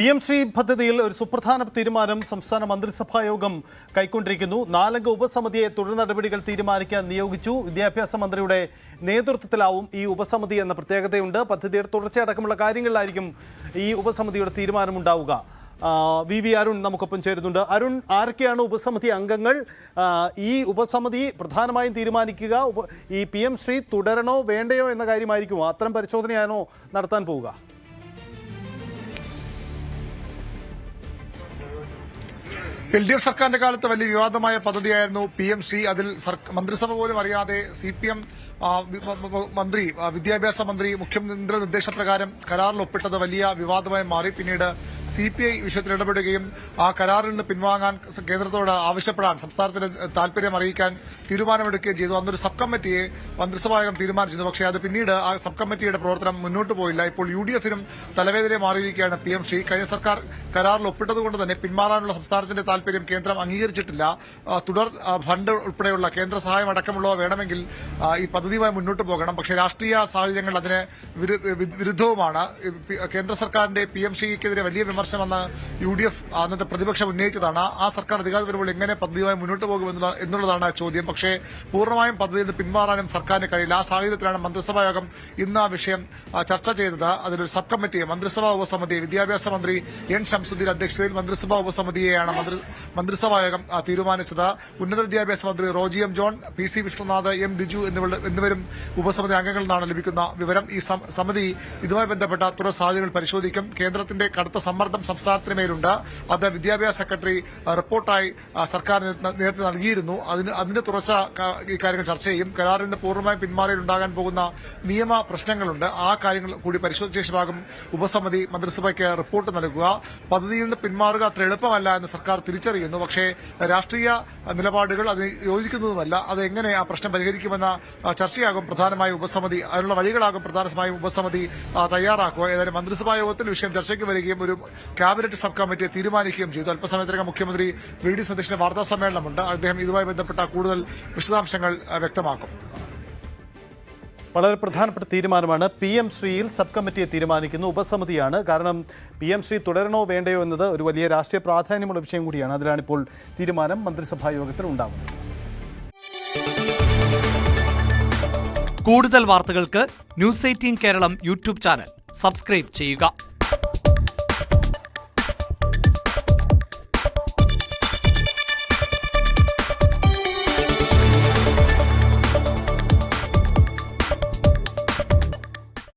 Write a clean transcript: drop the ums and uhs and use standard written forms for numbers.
PMC പദ്ധതിയിൽ ഒരു സുപ്രധാന തീരുമാനം സംസ്ഥാന മന്ത്രിസഭാ യോഗം കൈക്കൊണ്ടിരിക്കുന്നു. 4 അംഗ ഉപസമിതിയെ തുടർ നടപടികൾ തീരുമാനിക്കാൻ നിയോഗിച്ചു. വിദ്യാഭ്യാസ മന്ത്രിയുടെ നേതൃത്വത്തിലാവും ഈ ഉപസമിതി എന്ന പ്രത്യേകതയുണ്ട്. പദ്ധതിയുടെ തുടർച്ചയടക്കമുള്ള കാര്യങ്ങളിലായിരിക്കും ഈ ഉപസമിതിയുടെ തീരുമാനമുണ്ടാവുക. VV അരുൺ നമുക്കൊപ്പം ചേരുന്നുണ്ട്. അരുൺ, ആരൊക്കെയാണ് ഉപസമിതി അംഗങ്ങൾ? ഈ ഉപസമിതി പ്രധാനമായും തീരുമാനിക്കുക ഈ PMC തുടരണോ വേണ്ടയോ എന്ന കാര്യമായിരിക്കും. അത്തരം പരിശോധനയാണോ നടത്താൻ പോവുക? LDF സർക്കാരിന്റെ കാലത്ത് വലിയ വിവാദമായ പദ്ധതിയായിരുന്നു PMC. അതിൽ മന്ത്രിസഭ പോലും അറിയാതെ CPM മന്ത്രി, വിദ്യാഭ്യാസ മന്ത്രി മുഖ്യമന്ത്രി നിർദ്ദേശപ്രകാരം കരാറിൽ ഒപ്പിട്ടത് വലിയ വിവാദമായി മാറി. പിന്നീട് CPI വിഷയത്തിൽ ഇടപെടുകയും ആ കരാറിൽ നിന്ന് പിൻവാങ്ങാൻ കേന്ദ്രത്തോട് ആവശ്യപ്പെടാൻ, സംസ്ഥാനത്തിന് താൽപര്യം അറിയിക്കാൻ തീരുമാനമെടുക്കുകയും ചെയ്തു. അന്നൊരു സബ് കമ്മിറ്റിയെ മന്ത്രിസഭായോഗം തീരുമാനിച്ചിരുന്നു. പക്ഷേ അത് പിന്നീട് ആ സബ് കമ്മിറ്റിയുടെ പ്രവർത്തനം മുന്നോട്ട് പോയില്ല. ഇപ്പോൾ UDF-നും തലവേദന മാറിയിരിക്കുകയാണ് PMC. കഴിഞ്ഞ സർക്കാർ കരാറിൽ ഒപ്പിട്ടതുകൊണ്ട് തന്നെ പിന്മാറാനുള്ള സംസ്ഥാനത്തിന്റെ താൽപര്യം കേന്ദ്രം അംഗീകരിച്ചിട്ടില്ല. തുടർ ഫണ്ട് ഉൾപ്പെടെയുള്ള കേന്ദ്ര സഹായം അടക്കമുള്ളവ വേണമെങ്കിൽ ഈ പദ്ധതിയുമായി മുന്നോട്ട് പോകണം. പക്ഷേ രാഷ്ട്രീയ സാഹചര്യങ്ങൾ അതിന് വിരുദ്ധവുമാണ്. കേന്ദ്ര സർക്കാരിന്റെ PMCക്കെതിരെ വലിയ വിമർശനം അന്ന് UDF അന്നത്തെ പ്രതിപക്ഷം ഉന്നയിച്ചതാണ്. ആ സർക്കാർ അധികാരം വരുമ്പോൾ എങ്ങനെ പദ്ധതിയുമായി മുന്നോട്ട് പോകും എന്നുള്ളതാണ് ചോദ്യം. പക്ഷേ പൂർണ്ണമായും പദ്ധതിയിൽ നിന്ന് പിന്മാറാനും സർക്കാരിന് കഴിയില്ല. ആ സാഹചര്യത്തിലാണ് മന്ത്രിസഭാ യോഗം ഇന്ന് ആ വിഷയം ചർച്ച ചെയ്തത്. അതിലൊരു സബ് കമ്മിറ്റിയെ, മന്ത്രിസഭാ ഉപസമിതി, വിദ്യാഭ്യാസ മന്ത്രി N ശംസുദ്ദീൻ അധ്യക്ഷതയിൽ മന്ത്രിസഭാ ഉപസമിതിയെയാണ് മന്ത്രിസഭായോഗം തീരുമാനിച്ചത്. ഉന്നത വിദ്യാഭ്യാസ മന്ത്രി Roji M. John, PC Vishnunath, M. Liju എന്നിവരും ഉപസമിതി അംഗങ്ങളെന്നാണ് ലഭിക്കുന്ന വിവരം. ഈ സമിതി ഇതുമായി ബന്ധപ്പെട്ട തുടർ സാഹചര്യങ്ങൾ പരിശോധിക്കും. കേന്ദ്രത്തിന്റെ കടുത്ത സമ്മർദ്ദം സംസ്ഥാനത്തിന് മേലുണ്ട്. അത് വിദ്യാഭ്യാസ സെക്രട്ടറി റിപ്പോർട്ടായി സർക്കാരിന് നേരത്തെ നൽകിയിരുന്നു. അതിന്റെ തുടർച്ച ഈ കാര്യങ്ങൾ ചർച്ച ചെയ്യും. കരാറിൽ നിന്ന് പൂർണ്ണമായും പിന്മാറിയിൽ ഉണ്ടാകാൻ പോകുന്ന നിയമ പ്രശ്നങ്ങളുണ്ട്. ആ കാര്യങ്ങൾ കൂടി പരിശോധിച്ച ശേഷമാകും ഉപസമിതി മന്ത്രിസഭയ്ക്ക് റിപ്പോർട്ട് നൽകുക. പദ്ധതിയിൽ നിന്ന് പിന്മാറുക അത്ര എളുപ്പമല്ല എന്ന് സർക്കാർ തിരിച്ചറിയുന്നു. പക്ഷേ രാഷ്ട്രീയ നിലപാടുകൾ അതിന് യോജിക്കുന്നതുമല്ല. അത് എങ്ങനെ ആ പ്രശ്നം പരിഹരിക്കുമെന്ന ചർച്ചയാകും പ്രധാനമായും ഉപസമിതി, അതിനുള്ള വഴികളാകും പ്രധാനമായും ഉപസമിതി തയ്യാറാക്കുക. ഏതായാലും മന്ത്രിസഭാ യോഗത്തിൽ വിഷയം ചർച്ചയ്ക്ക് വരികയും ഒരു ക്യാബിനറ്റ് സബ് കമ്മിറ്റിയെ തീരുമാനിക്കുകയും ചെയ്തു. അല്പസമയത്തിനകം മുഖ്യമന്ത്രി VD സതീശന്റെ വാർത്താ സമ്മേളനമുണ്ട്. അദ്ദേഹം ഇതുമായി ബന്ധപ്പെട്ട കൂടുതൽ വിശദാംശങ്ങൾ വ്യക്തമാക്കും. വളരെ പ്രധാനപ്പെട്ട തീരുമാനമാണ്. PMCയിൽ സബ് കമ്മിറ്റിയെ തീരുമാനിക്കുന്നു ഉപസമിതിയാണ്. കാരണം PMC തുടരണോ വേണ്ടയോ എന്നത് ഒരു വലിയ രാഷ്ട്രീയ പ്രാധാന്യമുള്ള വിഷയം കൂടിയാണ്. അതിലാണിപ്പോൾ തീരുമാനം മന്ത്രിസഭാ യോഗത്തിൽ ഉണ്ടാകുന്നത്. കൂടുതൽ വാർത്തകൾക്ക് News 18 Keralam YouTube channel subscribe ചെയ്യുക.